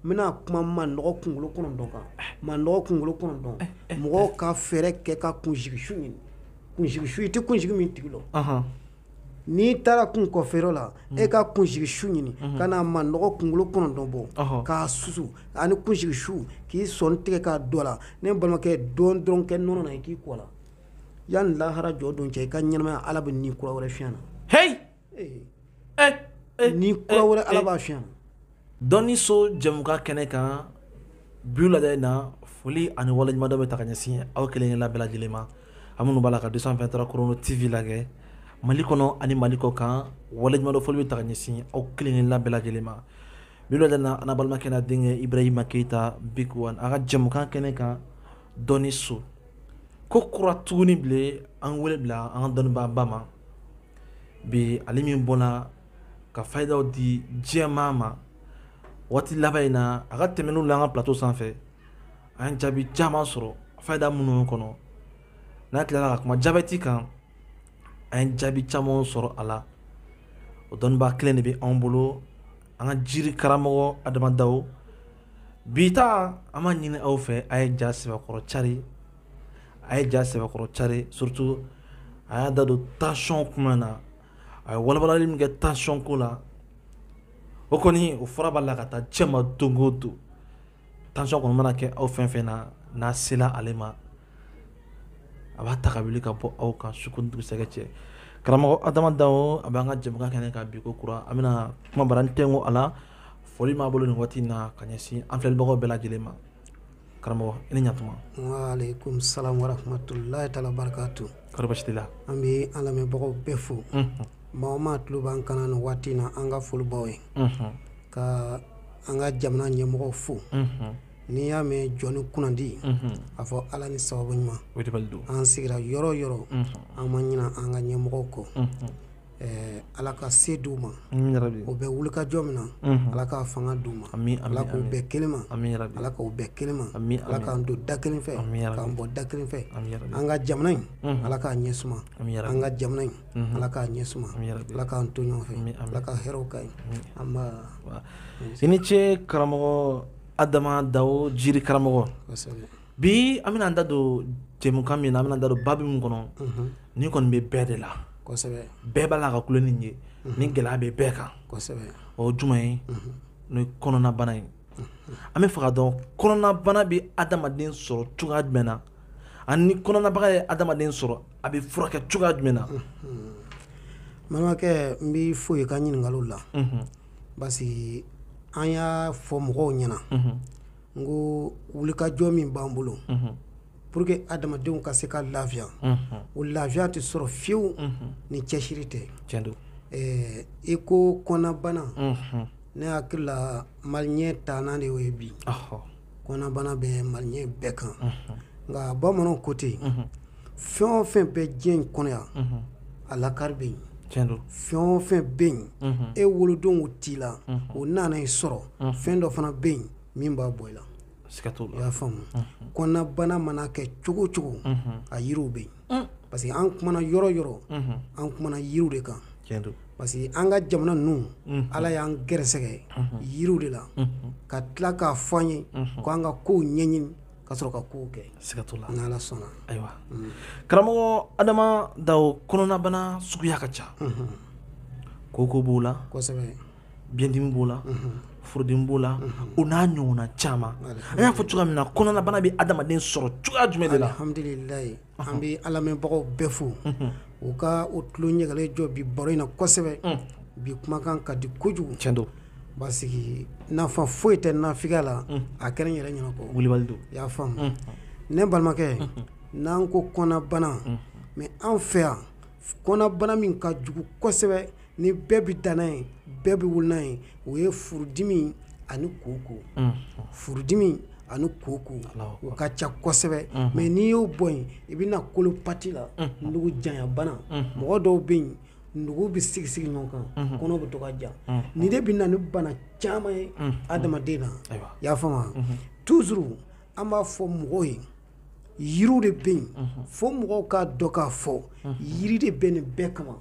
mina kuma man nɔgɔ kunkolo kɔnɔntɔn kan man nɔgɔ kunkolo kɔnɔntɔn mɔgɔw ka fɛɛrɛ kɛ ka kunsigi su ɲini kunsigi su i tɛ kunsigi min tigi lɔ n'i taara kun kɔfɛyɔrɔ la e ka kunsigi su ɲini ka na man nɔgɔ kunkolo kɔnɔntɔn bɔ k'a susu ani kunsigi su k'i sɔn tigɛ k'a dɔ la ne balimakɛ dɔn dɔrɔn kɛ nɔnɔ na i k'i kɔ la yanni lahara jɔ don cɛ i ka ɲɛnamaya ala bɛ ni kura wɛrɛ fiɲɛ na ni kura wɛrɛ ala b'a fiɲɛ na dɔnni so jɛmukan kɛnɛ kan bi lada in na foli ani waleɲuman dɔ bɛ ta ka ɲɛsin aw kelen-kelenna bɛɛ lajɛlen ma an minnu b'a la ka 223 Chrono TV lajɛ Mali kɔnɔ ani Mali kɔ kan waleɲuman dɔ foli bɛ ta ka ɲɛsin aw kelen-kelenna bɛɛ lajɛlen ma bi lada in na an balimakɛ n'a denkɛ Ibrahima Keita Big One a ka jɛmukan kɛnɛ kan dɔnni so ko kura tuguni bilen an wele bila an ka dɔnnibaa ba ma bi ale min bɔnna ka fayidaw di diɲɛmaa ma waati laban in na a ka tɛmɛn'u la an ka plateau sanfɛ an ye jaabi caman sɔrɔ fayida minnu kɔnɔ n'a tilara ka kuma jabɛti kan an ye jaabi caman sɔrɔ a la o dɔnnibaa kelen de bɛ anw bolo an ka jiri karamɔgɔ Adama Dawo bi ta an b'a ɲini aw fɛ a ye ja sɛbɛkɔrɔ cari surtout a y'a da don tension kuma na a ye walabalali min kɛ tension ko la o kɔni o fɔra b'a la ka taa cɛma don o don tension kɔni mana kɛ aw fɛn fɛn na n'a sela ale ma a b'a ta ka wuli ka bɔ aw kan su dugusɛgɛ cɛ karamɔgɔ Adama Dawo a b'an ka jɛmukan kɛnɛ kan bi ko kura an bɛna kuma bara n tɛnko a la foli m'a bolo nin waati in na ka ɲɛsin an filɛlibagaw bɛɛ lajɛlen ma karamɔgɔ i ni ɲatuma. Waaleykum salam wa rahmatulahi taala barakatu. Kɔri baasi t'i la. an bɛ an lamɛnbagaw bɛɛ fo maa o maa tulo b'an kana nin waati in na an ka foli b'aw ye ka an ka jamana ɲɛmɔgɔw fo n'i y'a mɛn jɔnni kunnandi a fɔ ala ni sababu ɲuman an sigira yɔrɔ o yɔrɔ an ma ɲina an ka ɲɛmɔgɔw kɔ ala ka se d'u ma o bɛ wulikajɔ min na ala ka fanga d'u ma ala k'u bɛɛ kelen ma ala k'u bɛɛ kelen ma ala k'an don da kelen fɛ k'an bɔ da kelen fɛ an ka jamana in ala k'a ɲɛ suma an ka jamana in ala k'a ɲɛ suma ala k'an to ɲɔgɔn fɛ ala ka hɛrɛw ka ɲi an b'a i ni ce karamɔgɔ Adama Dawo jiri karamɔgɔ bi an bɛna an da don jɛmukan min na an bɛna da don babi min kɔnɔ ni kɔni bɛ bɛɛ de la bɛɛ b'a la ka kulon ni ye ni gɛlɛya bɛ bɛɛ kan o jumɛn ye n'o ye kɔnɔnabana ye an bɛ fɛ ka dɔn kɔnɔnabana bɛ adamaden sɔrɔ cogoya jumɛn na ani kɔnɔnabaga ye adamaden sɔrɔ a bɛ furakɛ cogoya jumɛn na. Balimakɛ n b'i fo i ka ɲininkaliw la parce que an y'a fɔ mɔgɔw ɲɛna n ko wulikajɔ min b'an bolo pour que adamadenw ka se ka lafiya o lafiya tɛ sɔrɔ fiyewu ni cɛsiri tɛ i ko kɔnɔbana ne hakili la maliyɛn taanan de y'o ye bi kɔnɔbana bɛ maliyɛn bɛɛ kan nka bamananw ko ten fɛn o fɛn bɛ diɲɛ in kɔnɔ yan a lakari bɛ yen fɛn o fɛn bɛ yen e wolodenw t'i la o nana i sɔrɔ fɛn dɔ fana bɛ yen min b'a bɔ i la i y'a faamu kɔnɔbana mana kɛ cogo cogo a yiriw bɛ yen parce que an kumana yɔrɔ yɔrɔ an kumana yiriw de kan parce que an ka jamana ninnu ala y'an gɛrɛsɛgɛ yiriw de la ka tila k'a fɔ an ye ko an ka kow ɲɛɲini ka sɔrɔ ka kow kɛ n'ala sɔnna. Ayiwa karamɔgɔ Adama Dawo kɔnɔnabana suguya ka ca koko b'o la biyɛndimi b'o la furudimi b'o la o n'a ɲɔgɔnna caman an y'a fɔ cogoya min na kɔnɔnabana bɛ adamaden sɔrɔ cogoya jumɛn de la. Alhamdulilayi an bɛ ala lamɛnbagaw bɛɛ fo u ka o tulo ɲɛgɛlen jɔ bi baro in na kosɛbɛ bi kumakan ka di kojugu parce que nafa foyi tɛ nafigiya la a kɛra n yɛrɛ ɲɛna kɔ wulibali don i y'a faamu ne balimakɛ n'an ko kɔnɔbana mais an fɛ yan kɔnɔbana min ka jugu kosɛbɛ ni bɛɛ bi danna ye bɛɛ bi wuli n'a ye o ye furudimi ani koko furudimi ani koko o ka ca kosɛbɛ mais n'i y'o bɔ yen i bɛna kolopati la nugu janyabana mɔgɔ dɔw bɛ yen nugu bɛ sigi sigi ɲɔgɔn kan kɔnɔ bɛ to ka ja nin de bɛ na ni bana caman ye adamaden na i y'a faamu toujours an b'a fɔ mɔgɔw ye yiriw de bɛ yen fo mɔgɔw k'a dɔn k'a fɔ yiri de bɛ nin bɛɛ kama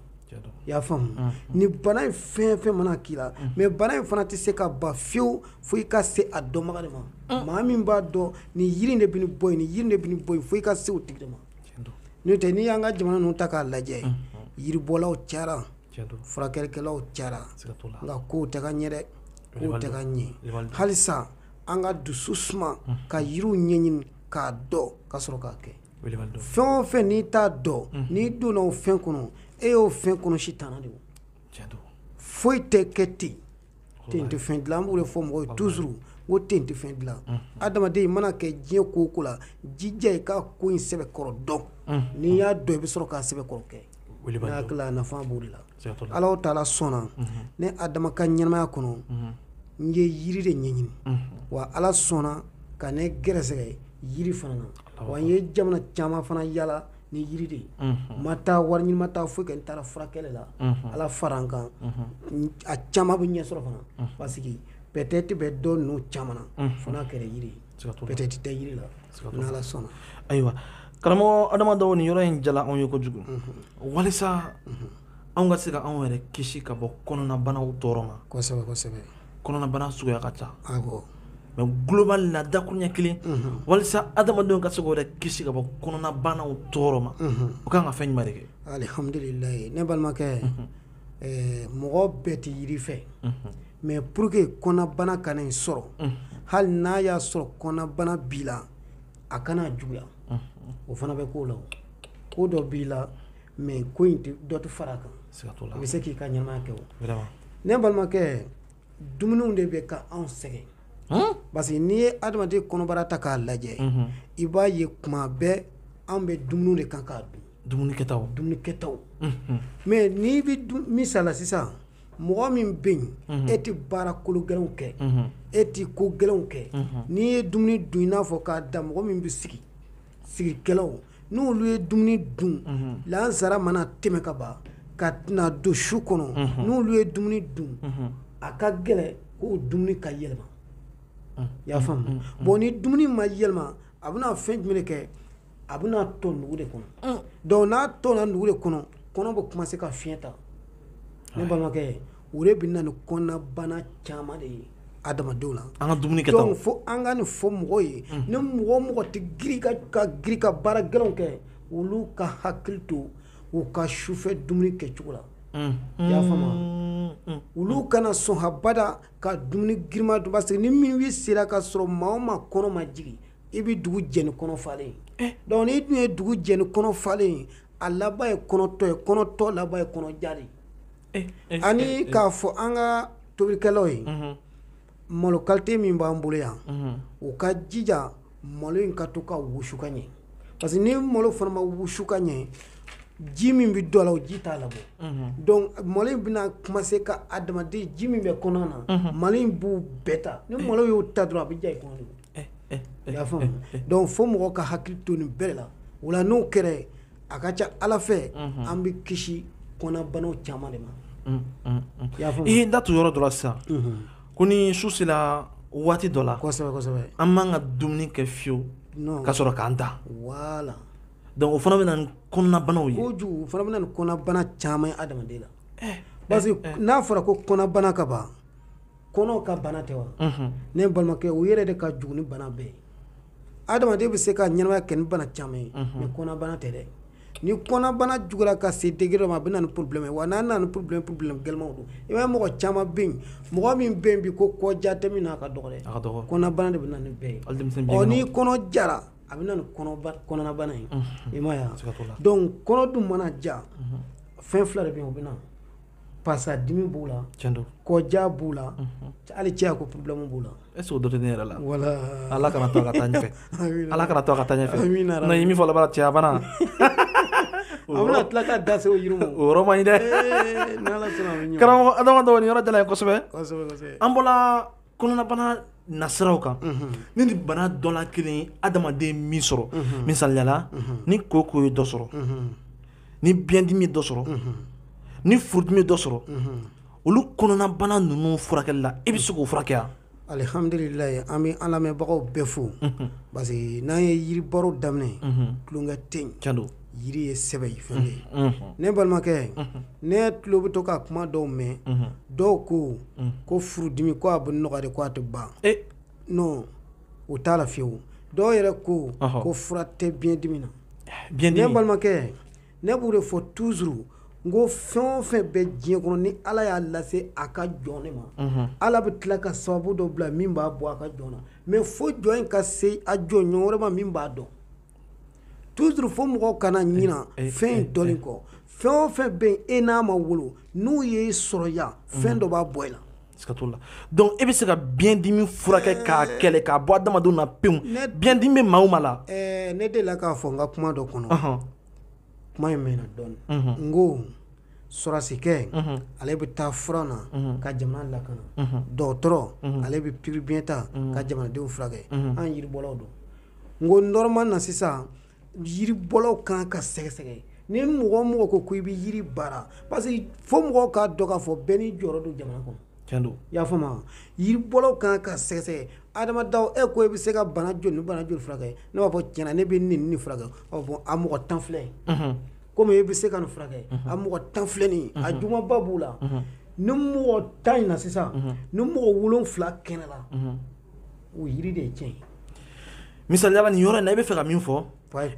i y'a faamu ni bana in fɛn fɛn mana k'i la mais bana in fana tɛ se ka ban fiyewu fo i ka se a dɔnbaga de ma maa min b'a dɔn ni yiri in de bɛ nin bɔ yen ni yiri in de bɛ nin bɔ yen fo i ka se o tigi de ma n'o tɛ n'i y'an ka jamana ninnu ta k'a lajɛ yiribɔlaw cayara furakɛlikɛlaw cayara nka kow tɛ ka ɲɛ dɛ kow tɛ ka ɲɛ halisa an ka dusu suma ka yiriw ɲɛɲini k'a dɔn ka sɔrɔ k'a kɛ fɛn o fɛn n'i t'a dɔn n'i donna o fɛn kɔnɔ e y'o fɛn kɔnɔ si tanna de o foyi tɛ kɛ ten ten tɛ fɛn dilan an b'o de fɔ mɔgɔw ye toujours ko ten tɛ fɛn dilan adamaden mana kɛ diɲɛ ko o ko la jija i ka ko in sɛbɛkɔrɔ dɔn n'i y'a dɔn i bɛ sɔrɔ k'a sɛbɛkɔrɔ kɛ ne hakili la nafa b'o de la Alahu Taala sɔnna ne Adama ka ɲɛnamaya kɔnɔ n ye yiri de ɲɛɲini wa Ala sɔnna ka ne gɛrɛsɛgɛ yiri fana na wa n ye jamana caman fana yala ni yiri de ma taa wari ɲini ma taa foyi kɛ n taara furakɛli la Ala fara n kan a caman bɛ ɲɛ sɔrɔ fana parce que peut-être bɛ dɔ ninnu caman na fo n'a kɛra yiri peut-être tɛ yiri la ni Ala sɔnna ayiwa karamɔgɔ adamadenw nin yɔrɔ in jala anw ye kojugu walisa anw ka se ka anw yɛrɛ kisi ka bɔ kɔnɔnabanaw tɔɔrɔ ma kosɛbɛ kosɛbɛ kɔnɔnabana suguya ka ca awɔ mais global la dakuruɲɛ kelen walisa adamadenw ka se k'o yɛrɛ kisi ka bɔ kɔnɔnabanaw tɔɔrɔ ma o kan ka fɛn jumɛn de kɛ alhamdulilayi ne balimakɛ mɔgɔ bɛɛ tɛ yiri fɛ mais pour que kɔnɔbana kana i sɔrɔ hali n'a y'a sɔrɔ kɔnɔbana b'i la a kana juguya o fana bɛ k'o la ko dɔ b'i la mais ko in dɔ tɛ fara a kan i bɛ se k'i ka ɲɛnamaya kɛ o ne balimakɛ dumuniw de bɛ ka anw sɛgɛn parce que n'i ye adamaden kɔnɔbara ta k'a lajɛ i b'a ye kuma bɛɛ an bɛ dumuni de kan k'a dun dumunikɛtaw mais n'i bɛ misala sisan mɔgɔ min bɛ yen e tɛ baara kolo gɛlɛnw kɛ e tɛ ko gɛlɛnw kɛ n'i ye dumuni dun i n'a fɔ k'a da mɔgɔ min bɛ sigikɛlaw n'olu ye dumuni dun lansara mana tɛmɛ ka ban ka na don su kɔnɔ n'olu ye dumuni dun a ka gɛlɛn k'o dumuni ka yɛlɛma i y'a faamu bon ni dumuni ma yɛlɛma a bɛna fɛn jumɛn de kɛ a bɛna tɔ nugu de kɔnɔ donc n'a tɔna nugu de kɔnɔ kɔnɔ bɛ commencer ka fiɲɛ ta ne balimakɛ o de bɛ na ni kɔnɔnabana caman de ye adamadenw la an ka dumuni kɛtaw donc fo an ka nin fɔ mɔgɔw ye ni mɔgɔ o mɔgɔ tɛ girin ka baara gɛlɛnw kɛ olu ka hakili to u ka sufɛ dumuni kɛcogo la i y'a faamu olu kana sɔn habada ka dumuni girinma dun parce que ni min b'i sera ka sɔrɔ maa o maa kɔnɔ ma jigin i bɛ dugu jɛ ni kɔnɔ falen donc n'i dun ye dugu jɛ ni kɔnɔ falen a laban ye kɔnɔtɔ ye kɔnɔtɔ laban ye kɔnɔja de ani k'a fɔ an ka tobilikɛlaw ye malo qualité min b'an bolo yan u ka jija malo in ka to ka wusu ka ɲɛ parce que ni malo fana ma wusu ka ɲɛ ji min bɛ dɔ la o ji t'a labɔ donc malo in bɛna commencer ka adamaden ji min bɛ kɔnɔ na malo in b'u bɛɛ ta ni malo y'o ta dɔrɔn a bɛ ja i kɔnɔ de i y'a faamu donc fo mɔgɔ ka hakili to nin bɛɛ la o la n'o kɛra a ka ca Ala fɛ an bɛ kisi kɔnɔbanaw caman de ma i y'a faamu i da tu yɔrɔ dɔ la sisan ko ni su sera waati dɔ la kosɛbɛ kosɛbɛ an man ka dumuni kɛ fiyewu ka sɔrɔ k'an da voilà donc o fana bɛ na ni kɔnɔnabanaw ye kojugu o fana bɛ na ni kɔnɔbana caman ye adamaden la parce que n'a fɔra ko kɔnɔbana ka ban kɔnɔ ka bana tɛ wa ne balimakɛ o yɛrɛ de ka jugu ni bana bɛɛ ye adamaden bɛ se ka ɲɛnamaya kɛ ni bana caman ye mais kɔnɔbana tɛ dɛ ni kɔnɔbana jugura ka se degré dɔ ma a bɛ na ni problème ye wa n'a nana ni problème gɛlɛnmanw don i b'a ye mɔgɔ caman bɛ yen mɔgɔ min bɛ yen bi ko kɔja tɛ min na a ka dɔgɔ dɛ kɔnɔbana de bɛ na ni bɛɛ ye ni kɔnɔ jara a bɛ na ni kɔnɔnabana ye i m'a ye donc kɔnɔ dun mana ja fɛn fila de bɛ yen o bɛ na pasadimi b'u la kɔja b'u la hali cɛya ko problème b'u la est ce que o dɔ tɛ ne yɛrɛ la voilà Ala kana to a ka taa ɲɛfɛ Ala kana to a ka taa ɲɛfɛ non i min fɔ laban cɛya bana a bɛna tila ka da se o yiri ma o yɔrɔ man ɲi dɛ karamɔgɔ adamadenw nin yɔrɔ jala ye kosɛbɛ an bɔra kɔnɔnabana nasiraw kan ni nin bana dɔ la kelen adamaden min sɔrɔ misaliyala ni koko ye dɔ sɔrɔ ni biyɛndimi ye dɔ sɔrɔ ni furudimi ye dɔ sɔrɔ olu kɔnɔnabana ninnu furakɛli la i bɛ se k'o furakɛ yan alhamdulilayi an bɛ an lamɛnbagaw bɛɛ fo parce que n'an ye yiri baro daminɛ tulonkɛ tɛ yen yiri ye sɛbɛ ye fɛn ye ne balimakɛ ne tulo bɛ to ka kuma dɔw mɛn dɔw ko furudimi ko a bɛ nɔgɔya de ko a tɛ ban non o t'a la fiyewu dɔw yɛrɛ ko fura tɛ biyɛndimi na ne balimakɛ ne b'o de fɔ toujours n ko fɛn o fɛn bɛ diɲɛ kɔnɔ ni ala y'a lase a ka jɔn ne ma ala bɛ tila ka sababu dɔ bila min b'a bɔ a ka jɔn na mais fo jɔn in ka se a jɔnɲɔgɔn wɛrɛ ma min b'a dɔn toujours fo mɔgɔw kana ɲina fɛn in dɔnni kɔ fɛn o fɛn bɛ yen e n'a ma wolo n'u ye sɔrɔ yan fɛn dɔ b'a bɔ i la donc e bɛ se ka biyɛndimi furakɛ k'a kɛlɛ k'a bɔ adamadenw na pewu biyɛndimi bɛ maa o maa la ne delila k'a fɔ n ka kuma dɔ kɔnɔ kuma in mɛnna dɔɔni n ko sɔrasikɛ ale bɛ taa fura na ka jamana lakana dɔgɔtɔrɔ ale bɛ pikiri biyɛn ta ka jamanadenw furakɛ an yiribɔlaw don n ko normal na sisan yiribɔlaw kan ka sɛgɛsɛgɛ ni mɔgɔ mɔgɔ ko i bɛ yiri baara parce que fo mɔgɔw k'a dɔn k'a fɔ bɛɛ n'i jɔyɔrɔ don jamana kɔnɔ i y'a faamu yiribɔlaw kan ka sɛgɛsɛgɛ adamadaw e ko e bɛ se ka bana joli ni bana joli furakɛ ne b'a fɔ tiɲɛna ne bɛ nin furakɛ bon a mɔgɔ 10 filɛ komi e bɛ se ka nin furakɛ a mɔgɔ 10 filɛ nin a jumaba b'u la ni mɔgɔ 10 in na sisan ni mɔgɔ 7 kɛnɛ la o yiri de ye tiɲɛ misaliyala nin yɔrɔ in na i bɛ fɛ ka min fɔ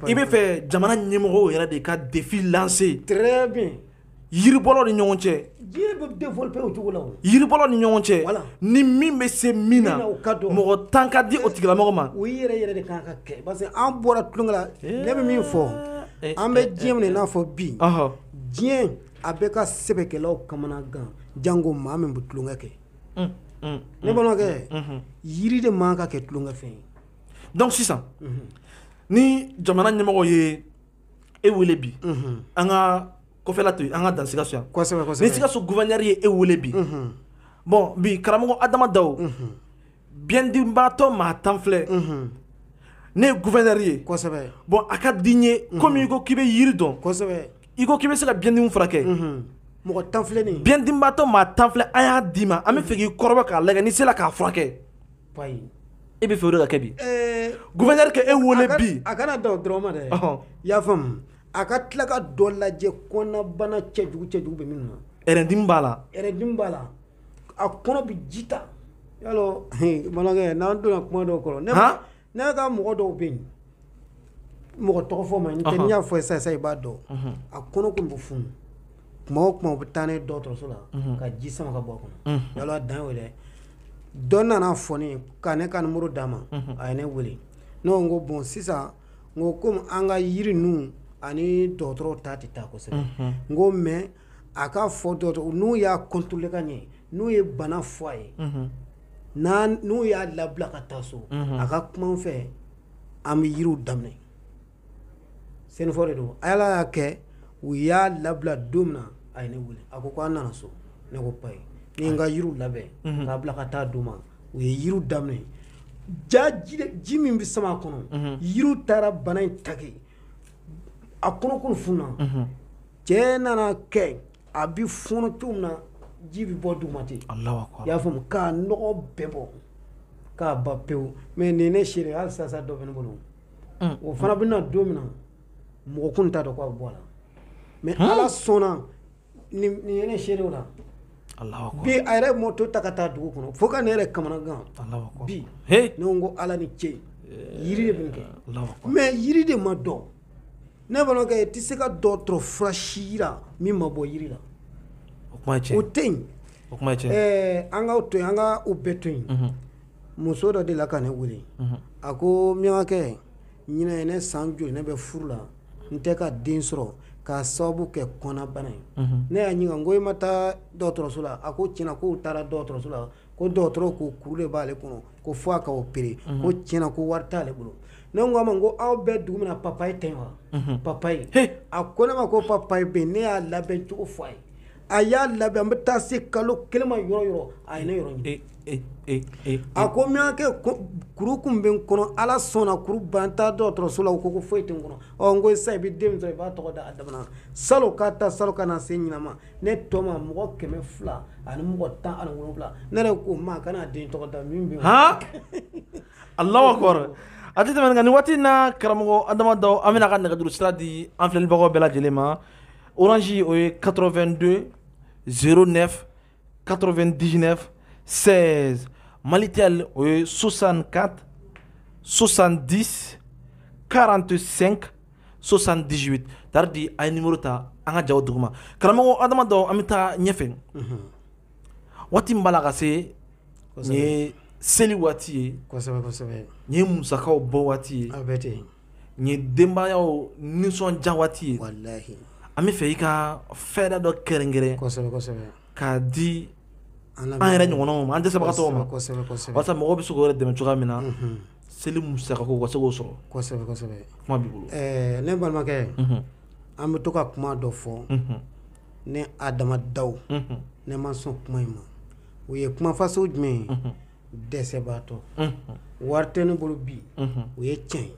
i bɛ fɛ jamana ɲɛmɔgɔw yɛrɛ de ka défi lancer très bien yiribɔlaw ni ɲɔgɔn cɛ diɲɛ bɛ développer o cogo la o yiribɔlaw ni ɲɔgɔn cɛ ni min bɛ se min na mɔgɔ 10 ka di o tigilamɔgɔ ma o yɛrɛ de kan ka kɛ parce que an bɔra tulonkɛ la ne bɛ min fɔ an bɛ diɲɛ minɛ n'a fɔ bi diɲɛ a bɛ ka sɛbɛkɛlaw kamana gan jango maa min bɛ tulonkɛ kɛ ne balimakɛ yiri de man ka kɛ tulonkɛ fɛn ye donc sisan ni jamana ɲɛmɔgɔ ye e wele bi an ka kɔfɛla to yen an ka dan Sikaso yan ni Sikaso gouverneur ye e wele bi bon bi karamɔgɔ Adama Dawo biyɛndibaatɔ maa 10 filɛ ne ye gouverneur ye bon a ka di n ye komi i ko k'i bɛ yiri dɔn i ko k'i bɛ se ka biyɛndimi furakɛ mɔgɔ 10 filɛ nin biyɛndibaatɔ maa 10 filɛ an y'a d'i ma an bɛ fɛ k'i kɔrɔbɔ k'a lajɛ n'i sera k'a furakɛ e bɛ fɛ o de ka kɛ bi gouverneur kɛ e wele bi a kana da o dɔrɔn ma dɛ i y'a faamu a ka tila ka dɔ lajɛ kɔnɔbana cɛjugu bɛ minnu na ɛrɛndimi b'a la a kɔnɔ bɛ ji ta yalɔ manakɛ n'an donna kuma dɔw kɔrɔ ne ka mɔgɔ dɔw bɛ yen mɔgɔ tɔgɔ fɔ ma n tɛ n'i y'a fɔ sisan i b'a dɔn a kɔnɔ kun bɛ funu kuma o kuma u bɛ taa n'a ye dɔgɔtɔrɔso la ka ji sama ka bɔ a kɔnɔ yalɔ a dan y'o dɛ dɔ nana fɔ ne ye ka ne ka numéro d'a ma a ye ne wele ne ko n ko bon sisan n ko komi an ka yiri ninnu ani dɔgɔtɔrɔw ta tɛ taa kosɛbɛ n ko mais a ka fɔ dɔgɔtɔrɔ n'u y'a contrôler ka ɲɛ n'u ye bana fɔ a ye n'u y'a labila ka taa so a ka kuma n fɛ an bɛ yiriw daminɛ senfɔ de don ala y'a kɛ u y'a labila don min na a ye ne wele a ko an nana so ne ko payi ni n ka yiriw labɛn k'a bila ka taa d'u ma u ye yiriw daminɛ ji min bɛ sama a kɔnɔ yiriw taara bana in taki a kɔnɔkun funna cɛ nana kɛ a bɛ fɔnɔ cogo min na ji bɛ bɔ duguma ten i y'a faamu k'a nɔgɔ bɛɛ bɔ k'a ba pewu mais nin ne seere hali sisan dɔ bɛ ne bolo o fana bɛ na don min na mɔgɔ kun t'a dɔn k'a bɛ bɔ a la mais ala sɔnna nin ye ne seere o la bi a yɛrɛ moto ta ka taa dugu kɔnɔ fo ka ne yɛrɛ kamana gan bi ne ko ala ni ce yiri de bɛ kɛ mais yiri de ma dɔn ne balimakɛ i tɛ se ka dɔgɔtɔrɔ fura si yira min ma bɔ yiri la o tɛ yen an ka to yen an ka o bɛɛ to yen muso dɔ de la ka ne wele a ko miyankakɛ ɲinɛ ye ne san joli ne bɛ furu la n tɛ ka den sɔrɔ k'a sababu kɛ kɔnɔbana ye ne y'a ɲininka n ko i ma taa dɔgɔtɔrɔso la a ko tiɲɛna k'u taara dɔgɔtɔrɔso la ko dɔgɔtɔrɔ ko kuru de b'ale kɔnɔ ko fo a ka opérer ko tiɲɛna ko wari t'ale bolo ne ko a ma ko aw bɛɛ dugu min na papaye tɛ yen wa papaye a ko ne ma ko papaye bɛ yen ne y'a labɛn cogo fɔ a ye a y'a labɛn an bɛ taa se kalo kelen ma yɔrɔ yɔrɔ a ye ne yɔrɔ ɲini a ko miyankɛ kuru kun bɛ n kɔnɔ ala sɔnna kuru ban taa dɔgɔtɔrɔso la o ko foyi tɛ n kɔnɔ n ko sisan i bɛ den min sɔrɔ i b'a tɔgɔ da a damana salon k'a ta salon ka na se ɲinama ne tɔ ma mɔgɔ 200 ani mɔgɔ 17 ne yɛrɛ ko ma kana den tɔgɔ da min bɛ Allahu akbar a tɛ tɛmɛ ni waati na karamɔgɔ Adama Daw an bɛna ka nɛgɛjuru sira di an filɛlibagaw bɛɛ lajɛlen ma Orange o ye 82 09 99 16 Malitel o ye 64 70 45 78 tardi ay numéro ta an ka jaw duguma karamɔgɔ Adama Daw an bɛ taa ɲɛfɛ waati min b'a la ka se ni seli waati ye kosɛbɛ ni musakaw bɔ waati ye a bɛ ten ni denbayaw nisɔndiya waati ye wallahi an bɛ fɛ i ka fɛɛrɛ dɔ kɛrɛnkɛrɛn kosɛbɛ k'a di an yɛrɛ ɲɔgɔnnaw ma an dɛsɛbagatɔw ma walasa mɔgɔw bɛ se k'o yɛrɛ dɛmɛ cogoya min na seli musakako ka se k'o sɔrɔ kosɛbɛ kuma b'i bolo ne balimakɛ an bɛ to ka kuma dɔ fɔ ne Adama Daw ne ma sɔn kuma in ma o ye kuma faso jumɛn ye dɛsɛbaatɔ wari tɛ ne bolo bi o ye tiɲɛ ye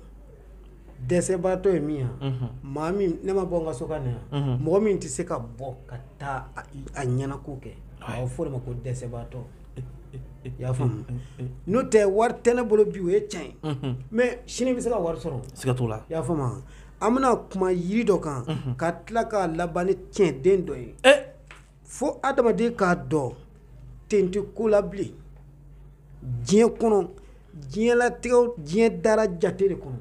dɛsɛbaatɔ ye min ye maa min ne ma bɔ n ka so ka na yan mɔgɔ min tɛ se ka bɔ ka taa a ɲɛnako kɛ a bɛ fɔ de ma ko dɛsɛbaatɔ i y'a faamu n'o tɛ wari tɛ ne bolo bi o ye tiɲɛ ye mais sini bɛ se ka wari sɔrɔ siga t'o la i y'a faamu an bɛna kuma yiri dɔ kan ka tila k'a laban ni tiɲɛden dɔ ye fo adamaden k'a dɔn ten tɛ ko la bilen diɲɛ kɔnɔ diɲɛlatigɛw diɲɛ dara jate de kɔnɔ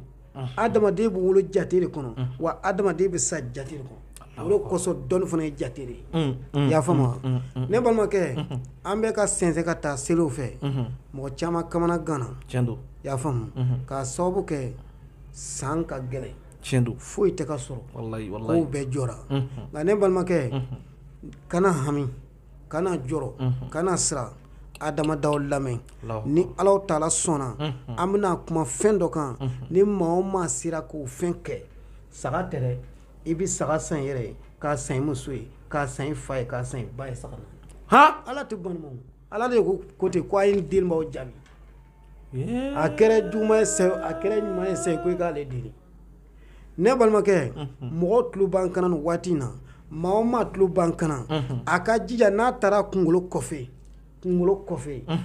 adamaden bɛ wolo jate de kɔnɔ wa adamaden bɛ sa jate de kɔnɔ o de kosɔn dɔnni fana ye jate de ye i y'a faamu ne balimakɛ an bɛ ka sɛnsɛn ka taa seliw fɛ mɔgɔ caman kamana ganna tiɲɛ don i y'a faamu k'a sababu kɛ san ka gɛlɛn tiɲɛ don foyi tɛ ka sɔrɔ wallahi kow bɛɛ jɔra nka ne balimakɛ kana hami kana jɔrɔ kana siran Adama Daw lamɛn ni Alahu Taala sɔnna an bɛna kuma fɛn dɔ kan ni maa o maa sera k'o fɛn kɛ saga tɛ dɛ i bɛ saga san i yɛrɛ ye k'a san i muso ye k'a san i fa ye k'a san i ba ye saga na Ala tɛ banima Ala de ko ten ko a ye n denbaw jaabi a kɛra juguman ye a kɛra ɲuman ye sɛ ko i k'ale deli ne balimakɛ mɔgɔw tulo b'an kana nin waati in na maa o maa tulo b'an kana a ka jija n'a taara kunkolo kɔfɛ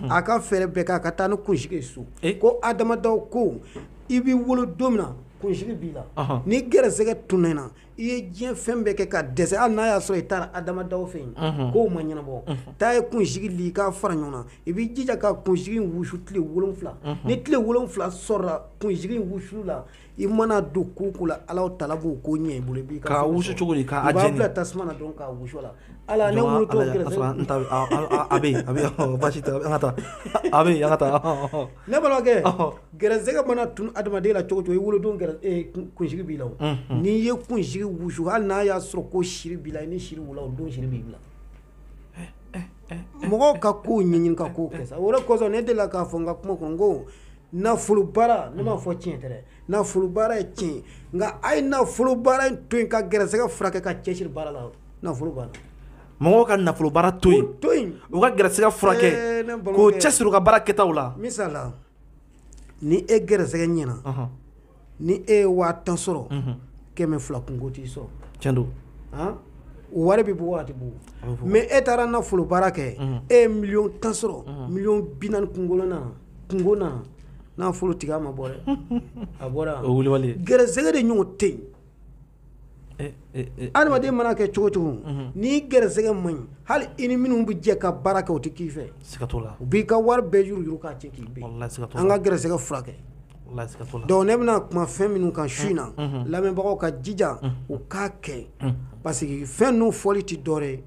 a ka fɛɛrɛ bɛɛ kɛ a ka taa ni kunsigi ye so ko Adama Daw ko i b'i wolo don min na kunsigi b'i la ni gɛrɛsɛgɛ tunna i na i ye diɲɛ fɛn bɛɛ kɛ ka dɛsɛ hali n'a y'a sɔrɔ i taara Adama Daw fɛ yen k'o ma ɲɛnabɔ taa ye kunsigi li k'a fara ɲɔgɔn na i b'i jija ka kunsigi in wusu tile 7 ni tile 7 sɔrɔla kunsigi in wusuli la i mana don ko la Alahu Taala b'o ko ɲɛ i bolo i b'i ka wusu cogo di k'a jeni i b'a bila tasuma na dɔrɔn k'a wusu la ala ne wolo to gɛrɛsɛgɛ a bɛ basi tɛ an ka taa a bɛ an ka taa ne balimakɛ gɛrɛsɛgɛ mana tunu adamaden la cogo o cogo i wolodon kunsigi b'i la n'i ye kunsigi wusu hali n'a y'a sɔrɔ ko siri b'i la i ni siri wula o don siri b'i bila mɔgɔw ka kow ɲɛɲini ka kow kɛ sa o de kosɔn ne delila k'a fɔ n ka kuma kɔnɔ n ko nafolo baara ne m'a fɔ tiɲɛ tɛ dɛ nafolo baara ye tiɲɛ nka a ye nafolo baara in to yen ka gɛrɛsɛgɛ furakɛ ka cɛsiri baara la nafolo baara mɔgɔw ka nafolo baara to yen u ka gɛrɛsɛgɛ furakɛ k'o cɛsiri u ka baara kɛtaw la misala ni e gɛrɛsɛgɛ ɲɛna ni e ye 1000 sɔrɔ 200 kungo t'i sɔrɔ tiɲɛ don o wari bɛ bɔ waati bɔ mais e taara nafolo baara kɛ e ye 11000 sɔrɔ 40 kungo nana nafolo tigɛ a ma bɔ dɛ a bɔra o wulibali gɛrɛsɛgɛ de ɲɔgɔn tɛ yen adamaden mana kɛ cogo cogo n'i gɛrɛsɛgɛ man ɲi hali i ni minnu bɛ jɛ ka baara kɛ o tɛ k'i fɛ siga t'o la u b'i ka wari bɛɛ yuruyuru k'a cɛ k'i bin an ka gɛrɛsɛgɛ furakɛ donc ne bɛna kuma fɛn minnu kan su in na lamɛnbagaw ka jija u k'a kɛ parce que fɛn ninnu fɔli tɛ dɔwɛrɛ ye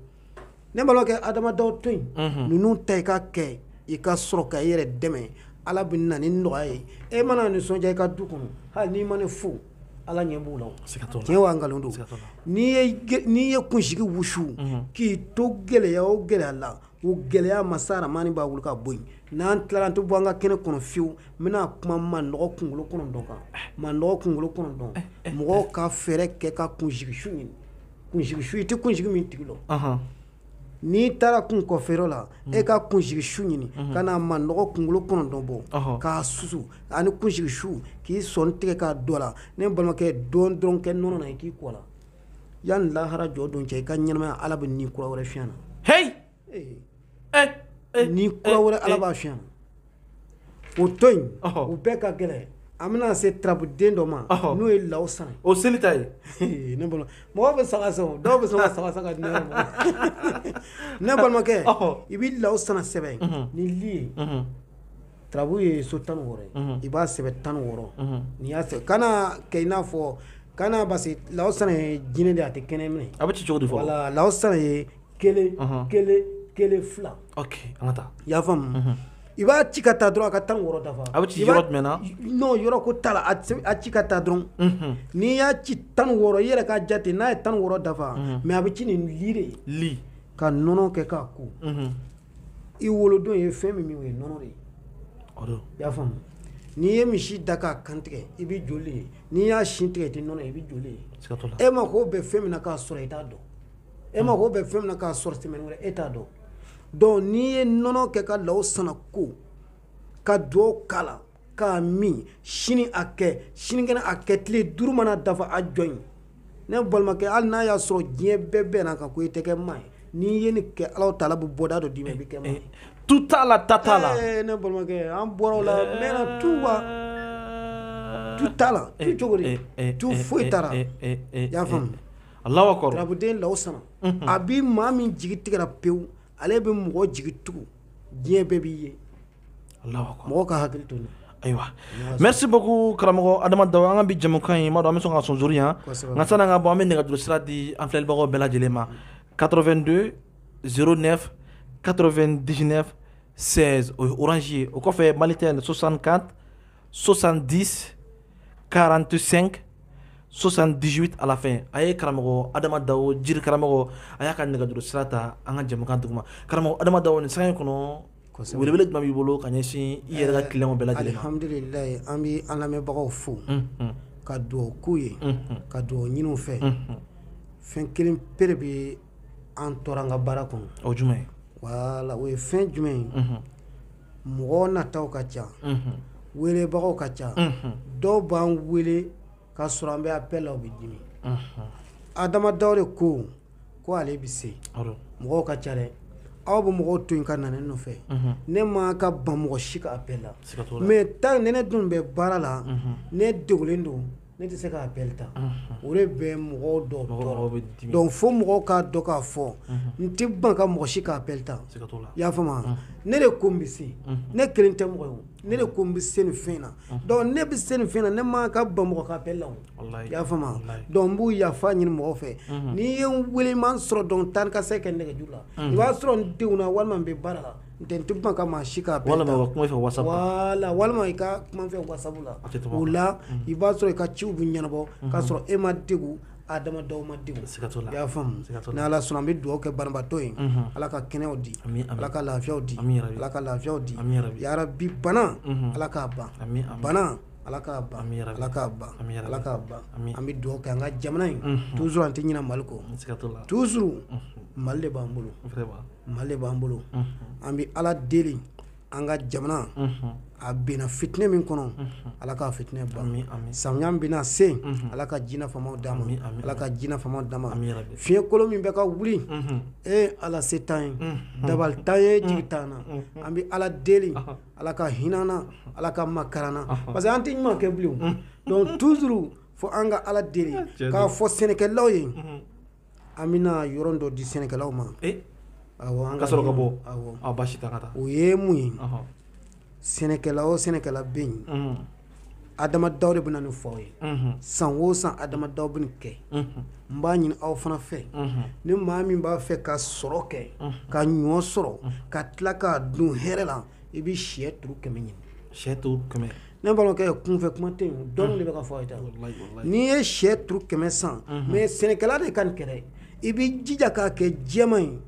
ne balimakɛ Adama Daw to yen ninnu ta i ka kɛ i ka sɔrɔ ka i yɛrɛ dɛmɛ Ala bɛ na ni nɔgɔya ye e mana nisɔndiya i ka du kɔnɔ hali n'i ma ne fo Ala ɲɛ b'u la tiɲɛ wa nkalon don n'i ye kunsigi wusu k'i to gɛlɛya o gɛlɛya la o gɛlɛya masa Aramani b'a wuli ka bɔ yen n'an tilala an tɛ bɔ an ka kɛnɛ kɔnɔ fiyewu n bɛna kuma manɔgɔ kunkolo 9 kan manɔgɔ kunkolo 9 mɔgɔw ka fɛɛrɛ kɛ ka kunsigi su ɲini kunsigi su i tɛ kunsigi min tigi lɔ n'i taara kun kɔfɛyɔrɔ la e ka kunsigi su ɲini ka na manɔgɔ kunkolo 9 bɔ k'a susu ani kunsigi su k'i sɔnni tigɛ k'a dɔ la ne balimakɛ dɔn dɔrɔn kɛ nɔnɔ na i k'i kɔ la yanni lahara jɔ don cɛ i ka ɲɛnamaya Ala bɛ ni kura wɛrɛ fiɲɛ na ni kura wɛrɛ Ala b'a fiɲɛ na o to yen o bɛɛ ka gɛlɛn an bɛna se tarabuden dɔ ma n'o ye law san o seli ta ye ne bolo mɔgɔ bɛ saga san dɔw bɛ sɔn ka saga san ka di ne yɛrɛ ma ne balimakɛ i bɛ law san sɛbɛn ni li ye tarabu ye so 16 ye i b'a sɛbɛn 16 n'i y'a sɛbɛn kana kɛ i n'a fɔ kana basi law san ye jinɛ de a tɛ kɛnɛ minɛ a bɛ ci cogo di fɔ wala law san ye kelen fila ok an ka taa i y'a faamu i b'a ci ka taa dɔrɔn a ka 16 dafa a bɛ ci yɔrɔ jumɛn na non yɔrɔ ko t'a la a ci ka taa dɔrɔn n'i y'a ci 16 i yɛrɛ ka jate n'a ye 16 dafa mais a bɛ ci nin li de li ka nɔnɔ kɛ k'a ko i wolodon ye fɛn min o ye nɔnɔ de ye i y'a faamu n'i ye misi da k'a kantigɛ i bɛ joli ye n'i y'a sin tigɛ i tɛ nɔnɔ ye i bɛ joli ye e ma ko bɛ fɛn min na k'a sɔrɔ i t'a dɔn e ma ko bɛ fɛn min na k'a sɔrɔ semaine wɛrɛ e t'a dɔn donc n'i ye nɔnɔ kɛ ka law sana ko ka duwawu k'a la k'a min sini a kɛ sinikɛnɛ a kɛ tile 5 mana dafa a jɔn ne balimakɛ hali n'a y'a sɔrɔ diɲɛ bɛɛ bɛnna kan ko i tɛ kɛ maa ye n'i ye nin kɛ Alahu Taala bɛ bɔda dɔ d'i ma i bɛ kɛ maa ye tu t'a la ta t'a la ne balimakɛ an bɔra o la mɛna tu wa tu t'a la tu cogo di tu foyi t'a la i y'a faamu Alahu akbar tarabuden law sana a bi maa min jigi tigɛra pewu ale bɛ mɔgɔ jigi tugu diɲɛ bɛɛ b'i ye Alahu akbar mɔgɔ ka hakili to nin ayiwa merci beaucoup karamɔgɔ Adama Dawo an ka bi jamukan in m'a dɔn an bɛ sɔn ka sonsori yan nka sani an ka bɔ an bɛ nɛgɛjuru sira di an filɛlibagaw bɛɛ lajɛlen ma 82 09 99 16 o ye orange ye o kɔfɛ Malitel 64 70 45 78 à la fin a ye karamɔgɔ Adama Dawo jiri karamɔgɔ a y'a ka nɛgɛjuru sira ta an ka jamukan duguma karamɔgɔ Adama Dawo nin sanga in kɔnɔ welewele jumɛn b'i bolo ka ɲɛsin i yɛrɛ ka client bɛɛ lajɛlen ma alhamdulilayi an bɛ an lamɛnbagaw fo ka dugawu k'u ye ka dugawu ɲini u fɛ fɛn kelen pere bɛ an tɔɔrɔ an ka baara kɔnɔ o jumɛn ye wala o ye fɛn jumɛn ye mɔgɔ nataw ka ca welebagaw ka ca dɔw b'an wele ka sɔrɔ an bɛ appel la u bɛ dimi Adama Dawo de ko ale bɛ se mɔgɔw ka ca dɛ aw bɛ mɔgɔw to yen ka na ne nɔfɛ ne ma ka ban mɔgɔ si ka appel la mais tant ne dun bɛ baara la ne degulen don ne tɛ se ka appel ta o de bɛ mɔgɔw dɔw tɔɔrɔ donc fo mɔgɔw k'a dɔn k'a fɔ n tɛ ban ka mɔgɔ si ka appel ta i y'a faamu ne de ko n bɛ se ne kelen tɛ mɔgɔ ye ne de ko n bɛ se nin fɛn na donc ne bɛ se nin fɛn na ne ma ka ban mɔgɔ ka appel la i y'a faamu donc n b'u yafa ɲini mɔgɔw fɛ n'i ye n wele man sɔrɔ donc taa ni ka se kɛ nɛgɛjuru la i b'a sɔrɔ n denw na walima n bɛ baara la n tɛ ban ka maa si ka appel ta walima kuma fɛ WhatsApp wala walima i ka kuma fɛ WhatsApp la o la i b'a sɔrɔ i ka ciw bɛ ɲɛnabɔ k'a sɔrɔ e ma degun Adama Dawo ma degun i y'a faamu ni Ala sɔnna an bɛ dugawu kɛ banabaatɔ ye Ala ka kɛnɛyaw di Ala ka lafiyaw di Ala ka lafiyaw di yarabi bana Ala k'a ban bana Ala k'a ban Ala k'a ban Ala k'a ban an bɛ dugawu kɛ an ka jamana in toujours an tɛ ɲinɛ Mali kɔ toujours Mali de b'an bolo Mali de b'an bolo an bɛ Ala deli an ka jamana a bɛnna fitinɛ min kɔnɔ Ala ka fitinɛ ban samiya bɛna se Ala ka jinɛ famaw d'a ma Ala ka jinɛ famaw d'a ma fiɲɛ kolon min bɛ ka wuli Ala se t'an ye dabali t'an ye jigi t'an na an bɛ Ala deli Ala ka hinɛ na Ala ka makara na parce que an tɛ ɲuman kɛ bilen donc toujours fo an ka Ala deli k'a fɔ sɛnɛkɛlaw ye an bɛna yɔrɔ dɔ di sɛnɛkɛlaw ma awɔ an ka sɔrɔ ka bɔ awɔ baasi t'a ka taa o ye mun ye sɛnɛkɛla o sɛnɛkɛla bɛ yen Adama Dawo de bɛ na nin fɔ aw ye san o san Adama Dawo bɛ nin kɛ n b'a ɲini aw fana fɛ ni maa min b'a fɛ ka sɔrɔ kɛ ka ɲɔ sɔrɔ ka tila k'a dun hɛrɛ la i bɛ sɛ turu 100 ɲini sɛ turu 100 ne balimakɛ kunfɛ kuma tɛ yen dɔɔnin de bɛ ka fɔ aw ye tan n'i ye sɛ turu 100 san mais sɛnɛkɛla de ka nin kɛ dɛ i bɛ jija k'a kɛ jɛman ye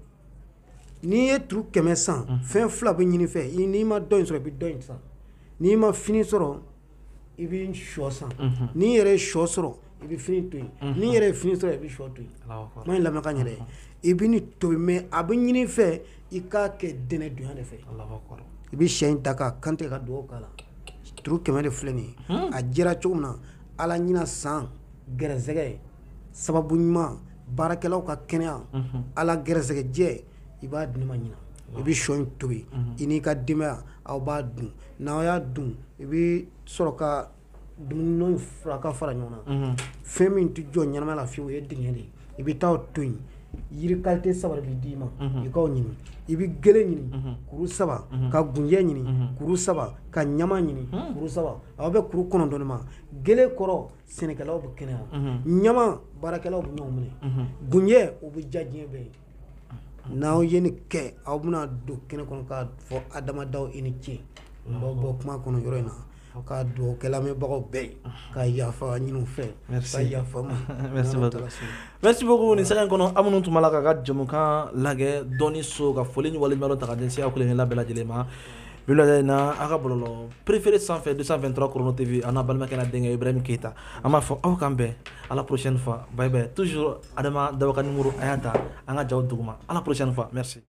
n'i ye turu 100 san fɛn fila bɛ ɲini fɛ n'i ma dɔ in sɔrɔ i bɛ dɔ in san n'i ma fini sɔrɔ i bɛ sɔ san n'i yɛrɛ ye sɔ sɔrɔ i bɛ fini to yen n'i yɛrɛ ye fini sɔrɔ i bɛ sɔ to yen ma in lamɛn ka ɲɛ dɛ i bɛ nin tobi mais a bɛ ɲini fɛ i k'a kɛ dɛnɛ donya de fɛ i bɛ sɛ in ta k'a kantigɛ ka dugawu k'a la turu 100 de filɛ nin ye a jɛra cogo min na Ala ɲina san gɛrɛsɛgɛ sababu ɲuman baarakɛlaw ka kɛnɛya Ala gɛrɛsɛgɛ jɛ i b'a di ne ma ɲina i bɛ sɔ in tobi i n'i ka denbaya aw b'a dun n'aw y'a dun i bɛ sɔrɔ ka dumuni fura ka fara ɲɔgɔn na fɛn min tɛ jɔ ɲɛnama la fiyewu o ye dingɛ de ye i bɛ taa o to yen yiri kalite 3 de bɛ d'i ma i k'o ɲini i bɛ gele ɲini kuru 7 ka gunjɛ ɲini kuru 7 ka ɲama ɲini kuru 7 aw bɛ kuru 9 de ma gele kɔrɔ sɛnɛkɛlaw bɛ kɛnɛya ɲama baarakɛlaw bɛ ɲɔgɔn minɛ gunjɛ o bɛ ja diɲɛ bɛɛ ye n'aw ye nin kɛ aw bɛna don kɛnɛ kɔnɔ k'a fɔ adamadaw i ni ce bɔ kuma kɔnɔ yɔrɔ in na ka dugawu kɛ lamɛnbagaw bɛɛ ye ka yafa ɲini u fɛ ka yafa ma merci beaucoup nin sɛgɛn kɔnɔ aw minnu tun b'a la k'a ka jamukan lagɛ dɔɔni so ka foli ni waleɲuman ta ka ɲɛsin aw kelen kelenna bɛɛ lajɛlen ma bi wulada in na a ka bɔlɔlɔ préféré sanfɛ 223 Chrono TV a n'a balimakɛ n'a denkɛ Ibrahim Keita an b'a fɔ aw k'an bɛn à la prochaine fois bye bye toujours Adama Dawaka numéro a y'a ta an ka jaw duguma à la prochaine fois merci